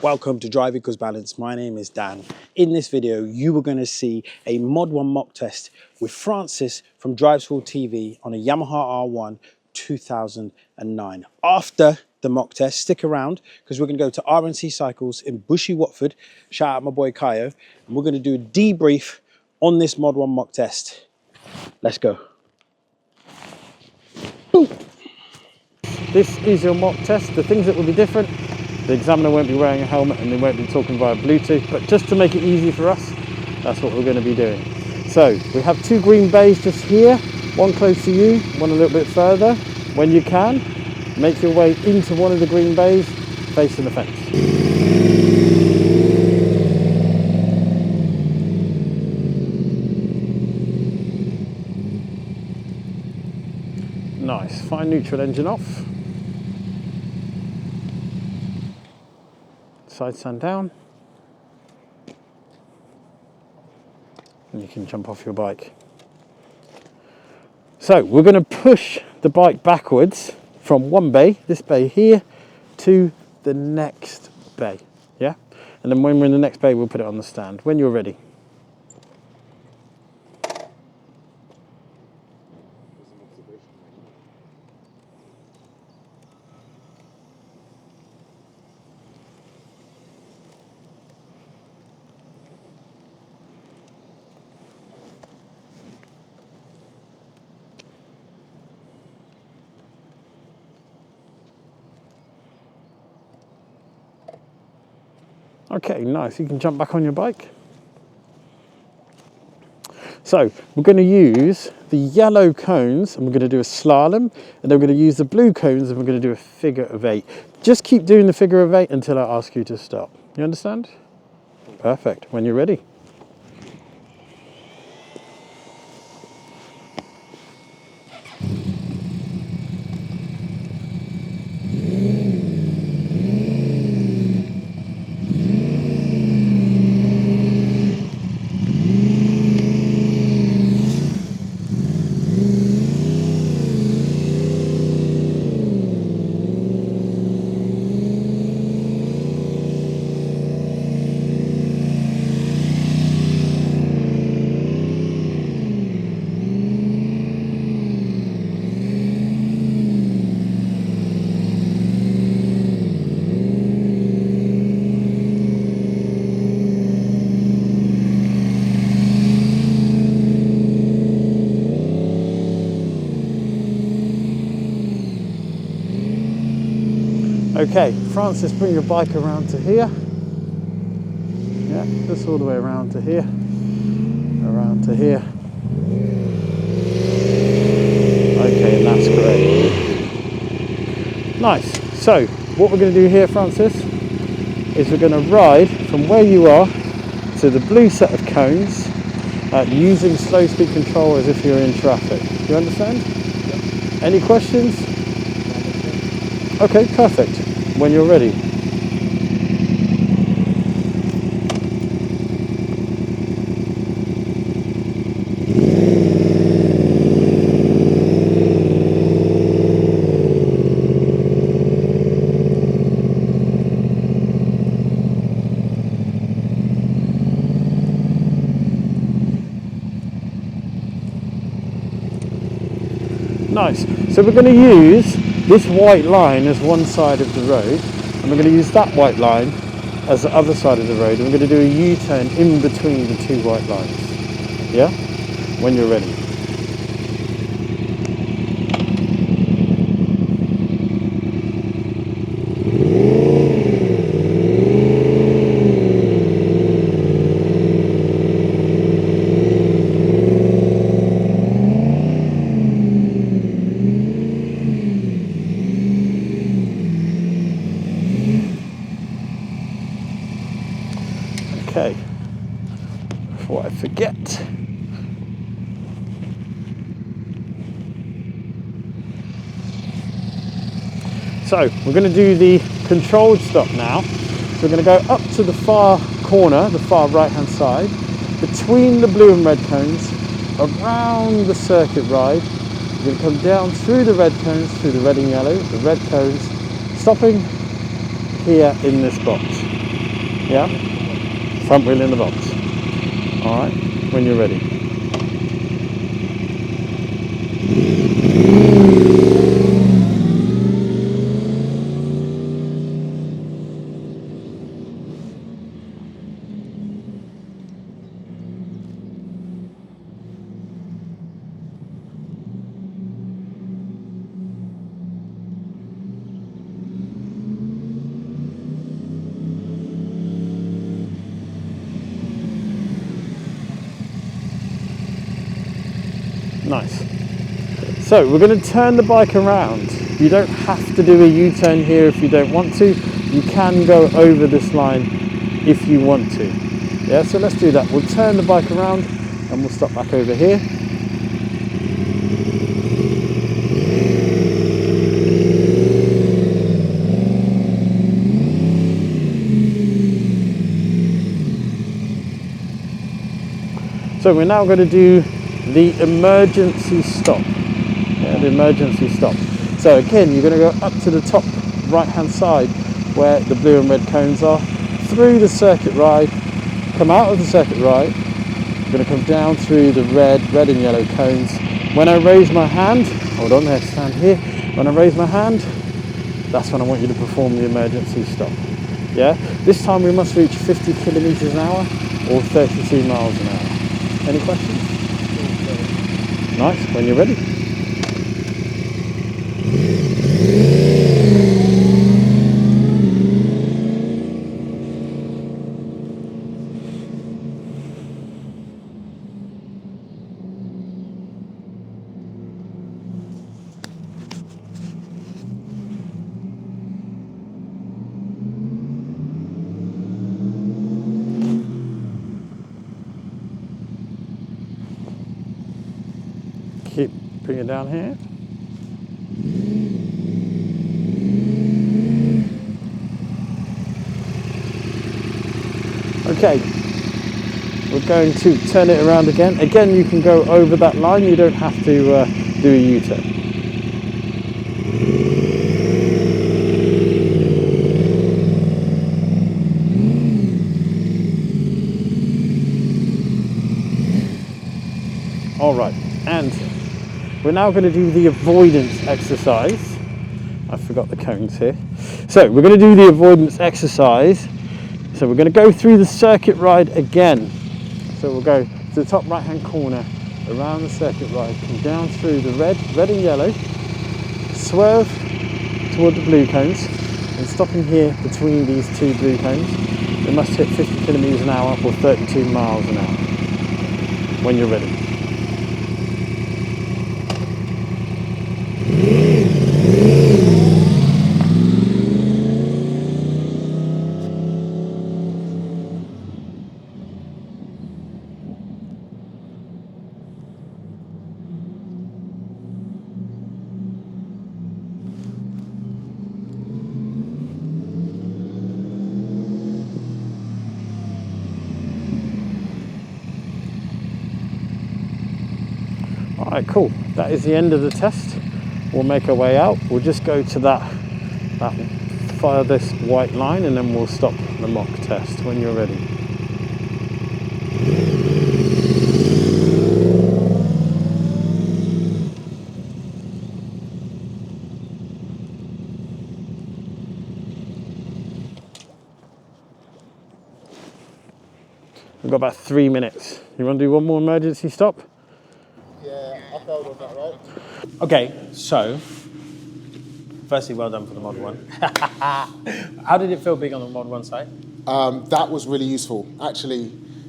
Welcome to Drive Equals Balance. My name is Dan. In this video, you are going to see a Mod 1 mock test with Francis from Drive School TV on a Yamaha R1 2009. After the mock test, stick around because we're going to go to RNC Cycles in Bushy, Watford. Shout out my boy Kayo. And we're going to do a debrief on this Mod 1 mock test. Let's go. Boom. This is your mock test. The things that will be different: the examiner won't be wearing a helmet and they won't be talking via Bluetooth, but just to make it easy for us, that's what we're going to be doing. So we have two green bays just here, one close to you, one a little bit further. When you can, make your way into one of the green bays facing the fence. Nice, fine neutral engine off. Side stand down. And you can jump off your bike. So we're going to push the bike backwards from one bay, this bay here, to the next bay. Yeah? And then when we're in the next bay, we'll put it on the stand. When you're ready. Okay, nice. You can jump back on your bike. So we're going to use the yellow cones and we're going to do a slalom, and then we're going to use the blue cones and we're going to do a figure of 8. Just keep doing the figure of 8 until I ask you to stop. You understand? Perfect. When you're ready. Okay, Francis, bring your bike around to here. Yeah, just all the way around to here. Around to here. Okay, and that's great. Nice. So, what we're going to do here, Francis, is we're going to ride from where you are to the blue set of cones using slow speed control as if you're in traffic. You understand? Yeah. Any questions? Okay, perfect. When you're ready. Nice. So we're going to use this white line as one side of the road, and we're going to use that white line as the other side of the road, and we're going to do a U-turn in between the two white lines. Yeah? When you're ready. Okay, before I forget. So we're going to do the controlled stop now. So we're going to go up to the far corner, the far right hand side, between the blue and red cones, around the circuit ride. We're going to come down through the red cones, through the red and yellow, the red cones, stopping here in this box. Yeah? Front wheel in the box. All right, when you're ready. Nice. So we're going to turn the bike around. You don't have to do a U-turn here if you don't want to. You can go over this line if you want to. Yeah, so let's do that. We'll turn the bike around and we'll stop back over here. So we're now going to do the emergency stop. Yeah, the emergency stop. So again, you're going to go up to the top right hand side where the blue and red cones are, through the circuit ride, come out of the circuit ride. You're going to come down through the red and yellow cones. When I raise my hand, hold on there, stand here. When I raise my hand, that's when I want you to perform the emergency stop. Yeah, this time we must reach 50 kilometers an hour or 32 miles an hour. Any questions? Nice, when you're ready. Keep bringing it down here. Okay, we're going to turn it around again. Again, you can go over that line. You don't have to do a U-turn. All right, and we're now going to do the avoidance exercise. I forgot the cones here. So we're going to do the avoidance exercise. So we're going to go through the circuit ride again. So we'll go to the top right hand corner, around the circuit ride, come down through the red and yellow, swerve toward the blue cones, and stopping here between these two blue cones. We must hit 50 kilometers an hour or 32 miles an hour when you're ready. All right, cool. That is the end of the test. We'll make our way out. We'll just go to that farthest white line and then we'll stop the mock test when you're ready. We've got about 3 minutes. You want to do one more emergency stop? Yeah, I failed on that, right? Okay, so firstly, well done for the Mod 1. How did it feel being on the Mod 1 site? That was really useful. Actually,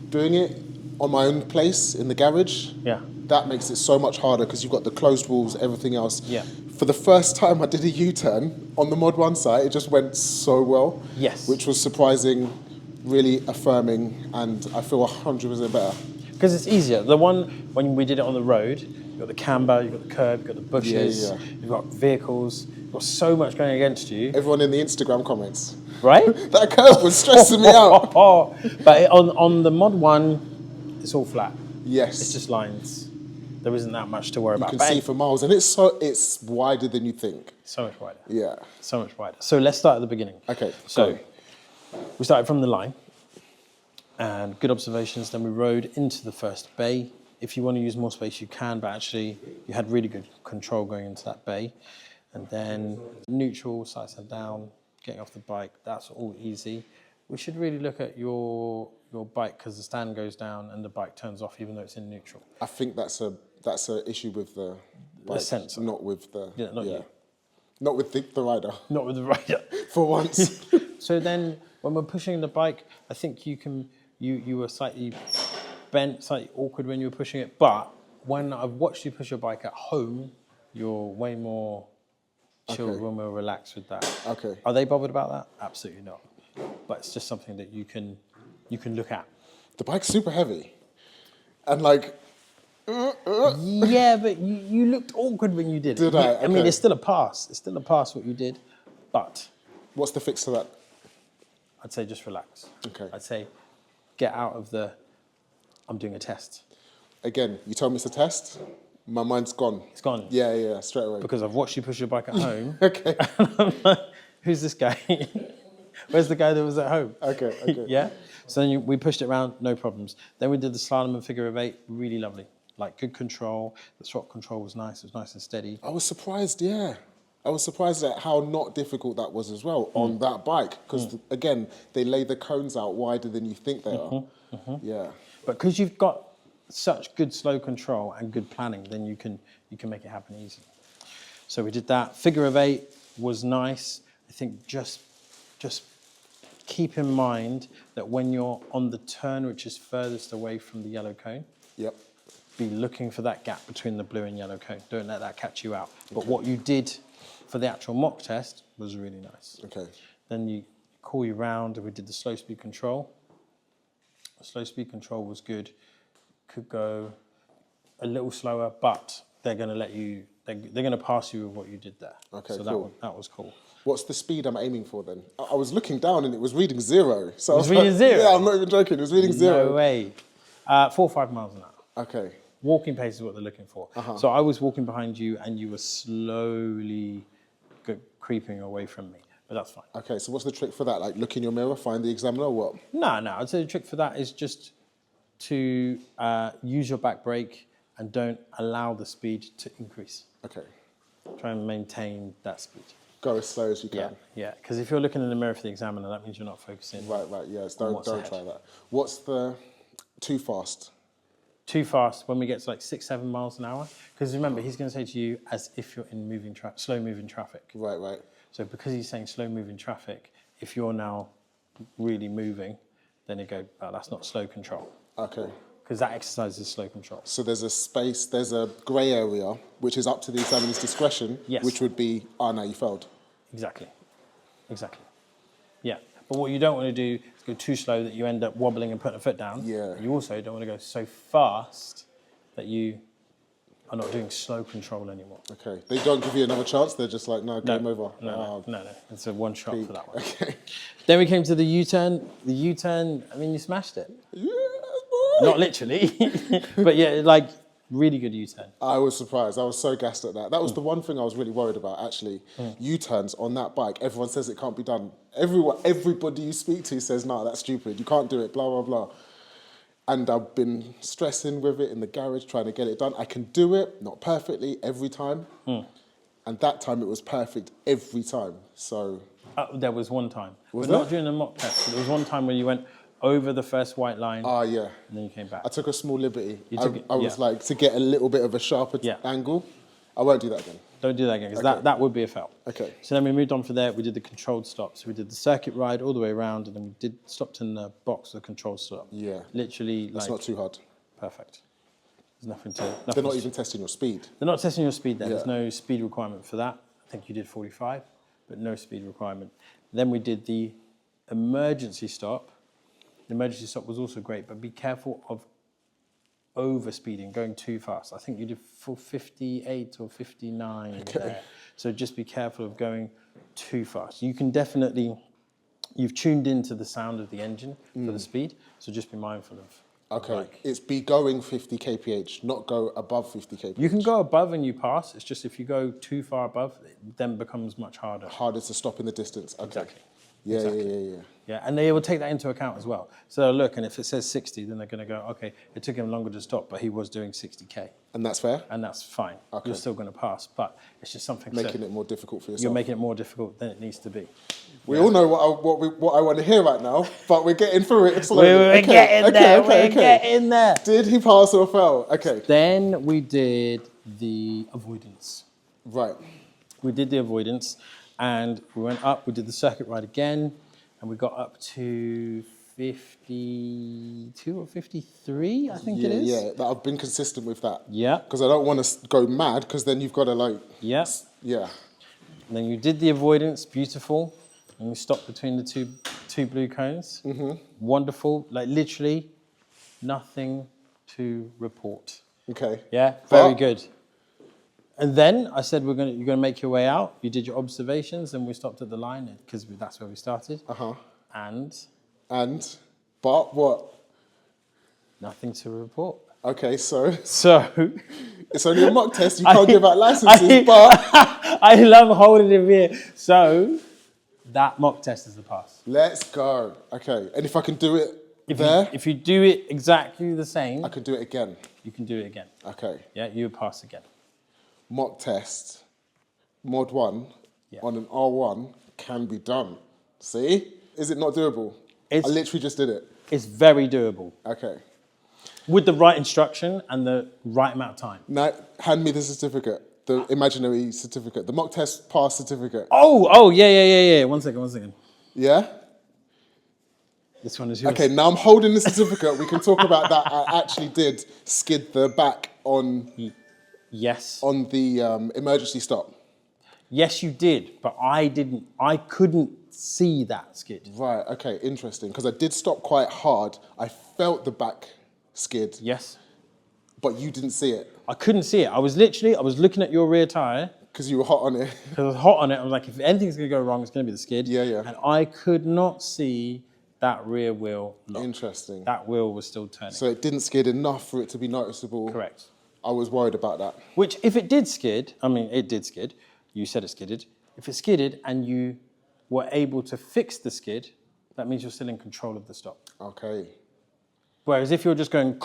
doing it on my own place in the garage, Yeah. that makes it so much harder because you've got the closed walls, everything else. Yeah. For the first time I did a U-turn on the Mod 1 site, it just went so well. Yes. Which was surprising, really affirming, and I feel 100% better. Because it's easier. The one, when we did it on the road, you've got the camber, you've got the curb, you've got the bushes, Yeah. you've got vehicles, you've got so much going against you. Everyone in the Instagram comments. Right? That curve was stressing me out. But on the Mod 1, it's all flat. Yes. It's just lines. There isn't that much to worry You about. can But see for miles, and it's wider than you think. so much wider. Yeah. So much wider. So let's start at the beginning. Okay, So go. we started from the line. and good observations. Then we rode into the first bay. If you want to use more space, you can, but actually you had really good control going into that bay. And then neutral, side down, getting off the bike, that's all easy. We should really look at your bike because the stand goes down and the bike turns off even though it's in neutral. I think that's a issue with the bike, sensor. not with the You. Not with the rider. Not with the rider. For once. So then when we're pushing the bike, I think you were slightly bent, slightly awkward when you were pushing it. But when I've watched you push your bike at home, you're way more chilled, way more relaxed with that. Okay. Are they bothered about that? Absolutely not. But it's just something that you can look at. The bike's super heavy. And like... Yeah, but you looked awkward when you did it. Did I? I mean, Okay. it's still a pass. It's still a pass what you did. But What's the fix to that? I'd say just relax. Okay. I'd say get out of the, I'm doing a test. Again, you told me it's a test. My mind's gone. It's gone. Yeah, straight away. Because I've watched you push your bike at home. Okay. And I'm like, who's this guy? Where's the guy that was at home? Okay. Yeah? So then we pushed it around, no problems. Then we did the slalom and figure of 8, really lovely. Like good control. The throttle control was nice. It was nice and steady. I was surprised, yeah. I was surprised at how not difficult that was as well on that bike. Because, again, they lay the cones out wider than you think they are. Yeah. But because you've got such good slow control and good planning, then you can make it happen easily. So we did that. Figure of 8 was nice. I think just keep in mind that when you're on the turn, which is furthest away from the yellow cone, Yep. be looking for that gap between the blue and yellow cone. Don't let that catch you out. But what you did for the actual mock test was really nice. Okay. Then you call you round and we did the slow speed control. The slow speed control was good. Could go a little slower, but they're going to let you, they're going to pass you with what you did there. Okay, so cool. that was cool. What's the speed I'm aiming for then? I was looking down and it was reading 0. So It was reading 0? Yeah, I'm not even joking. It was reading 0. No way. 4 or 5 miles an hour. Okay. Walking pace is what they're looking for. So I was walking behind you and you were slowly creeping away from me, but that's fine. Okay, so what's the trick for that? Like look in your mirror, find the examiner or what? No, I'd say the trick for that is just to use your back brake and don't allow the speed to increase. Okay. Try and maintain that speed. Go as slow as you can. Yeah, because if you're looking in the mirror for the examiner, that means you're not focusing. Right, yes. Don't what's try ahead. that. What's the too fast? Too fast when we get to like 6-7 miles an hour. Because remember, he's going to say to you as if you're in slow moving traffic. Right. So because he's saying slow moving traffic, if you're now really moving, then you go, oh, that's not slow control. Okay. Because that exercise is slow control. So there's a space, there's a grey area, which is up to the examiner's discretion, Yes. which would be, no, you failed. Exactly. Yeah. But what you don't want to do is go too slow that you end up wobbling and putting a foot down. Yeah. You also don't want to go so fast that you are not doing slow control anymore. Okay. They don't give you another chance, they're just like, no, game over. No. It's a one shot for that one. Okay. Then we came to the U-turn. The U-turn, I mean, you smashed it. Yeah, Not literally, but yeah, like really good U-turn. I was surprised. I was so gassed at that. That was the one thing I was really worried about, actually. U-turns on that bike, everyone says it can't be done. Everybody you speak to says, no, that's stupid. You can't do it, blah, blah, blah. And I've been stressing with it in the garage, trying to get it done. I can do it, not perfectly, every time. And that time it was perfect every time. So There was one time, Was but not there? during the mock test. There was one time where you went over the first white line, yeah. and then you came back. I took a small liberty. took it- I was yeah. like, to get a little bit of a sharper Yeah. angle. I won't do that again. Don't do that again, because Okay. that would be a fail. Okay. So then we moved on from there. We did the controlled stop. So we did the circuit ride all the way around, and then we stopped in the box, the controlled stop. Yeah. Literally, That's like not too hard. perfect. There's nothing to. They're not even testing your speed. They're not testing your speed there. Yeah. There's no speed requirement for that. I think you did 45, but no speed requirement. Then we did the emergency stop. The emergency stop was also great, but be careful of over speeding, going too fast. I think you did 58 or 59 there. So just be careful of going too fast. You can definitely, you've tuned into the sound of the engine for the speed, so just be mindful of. Okay. Like, It's be going 50 kph, not go above 50 kph. you can go above and you pass. It's just if you go too far above, it then becomes much harder. Harder to stop in the distance. Okay. Exactly. Yeah, Exactly. yeah. Yeah, and they will take that into account as well. So they'll look, and if it says 60, then they're going to go, okay, it took him longer to stop, but he was doing 60K. And that's fair? And that's fine. Okay. You're still going to pass, but it's just something Making it more difficult for yourself. You're making it more difficult than it needs to be. We all know what I want to hear right now, but we're getting through it slowly. We're getting there. We're getting there. Did he pass or fail? Okay. Then we did the avoidance. Right. We did the avoidance, and we went up. We did the circuit ride again, and we got up to 52 or 53, I think it is. Yeah, that I've been consistent with that. Yeah. Because I don't want to go mad, because then you've got to like... Yeah. Yeah. And then you did the avoidance, beautiful, and we stopped between the two blue cones. Mm-hmm. Wonderful, like literally nothing to report. Okay. Yeah, very good. And then I said, you're gonna make your way out. You did your observations, and we stopped at the line because that's where we started. But what? Nothing to report. Okay, so it's only a mock test. You can't give out licenses, but I love holding him here. So that mock test is a pass. Let's go. Okay, and if I can do it if you do it exactly the same, I can do it again. You can do it again. Okay. Yeah, you would pass again. Mock test, mod 1 on an R1 can be done. See? Is it not doable? I literally just did it. It's very doable. Okay. With the right instruction and the right amount of time. Now, hand me the certificate, the imaginary certificate, the mock test pass certificate. Oh, yeah. One second. Yeah? This one is yours. Okay, now I'm holding the certificate. We can talk about that. I actually did skid the back on... Yes. On the emergency stop. Yes, you did, but I didn't. I couldn't see that skid. Right, okay, interesting. Because I did stop quite hard. I felt the back skid. Yes. But you didn't see it. I couldn't see it. I was looking at your rear tyre. Because you were hot on it. Because I was hot on it. I was like, if anything's going to go wrong, it's going to be the skid. Yeah. And I could not see that rear wheel lock. Interesting. That wheel was still turning. So it didn't skid enough for it to be noticeable. Correct. I was worried about that. Which, if it did skid, it did skid. You said it skidded. If it skidded and you were able to fix the skid, that means you're still in control of the stop. Okay. Whereas if you're just going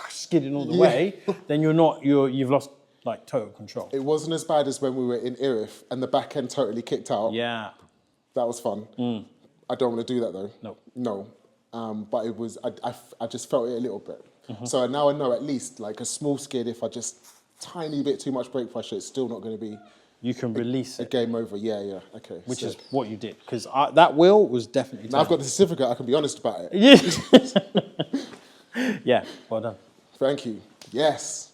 skidding all the way, then you've lost like total control. It wasn't as bad as when we were in Erith and the back end totally kicked out. Yeah. That was fun. I don't want to do that though. No. But it was, I just felt it a little bit. So now I know at least like a small skid, if I just tiny bit too much brake pressure, it's still not going to be... You can release it. A game over, yeah, okay. Which is what you did, because that wheel was definitely... Now I've got the certificate, I can be honest about it. Yeah, well done. Thank you. Yes,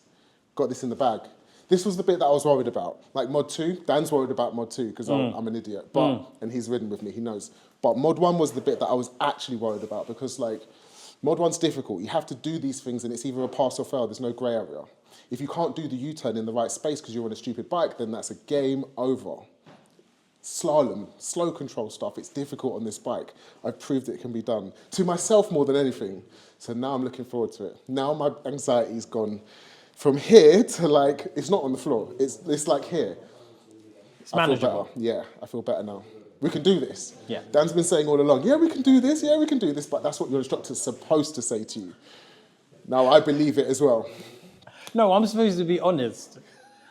got this in the bag. This was the bit that I was worried about. Like mod 2, Dan's worried about mod 2 because I'm an idiot, and he's ridden with me, he knows. But mod 1 was the bit that I was actually worried about because like, mod 1's difficult. You have to do these things and it's either a pass or fail. There's no grey area. If you can't do the U-turn in the right space because you're on a stupid bike, then that's a game over. Slalom, slow control stuff, it's difficult on this bike. I've proved it can be done. To myself more than anything. So now I'm looking forward to it. Now my anxiety's gone from here to like, it's not on the floor. It's like here. It's manageable. Yeah, I feel better now. We can do this. Yeah. Dan's been saying all along, yeah, we can do this, but that's what your instructor's supposed to say to you. Now, I believe it as well. No, I'm supposed to be honest.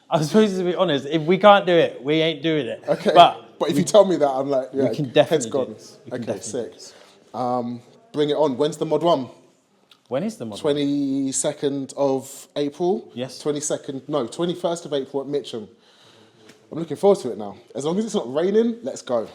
If we can't do it, we ain't doing it. Okay, but if you tell me that, I'm like, yeah, we can definitely head's gone. Do this. Okay, sick. Bring it on. When's the mod 1? When is the mod 1? 22nd of April? Yes. 21st of April at Mitcham. I'm looking forward to it now. As long as it's not raining, let's go.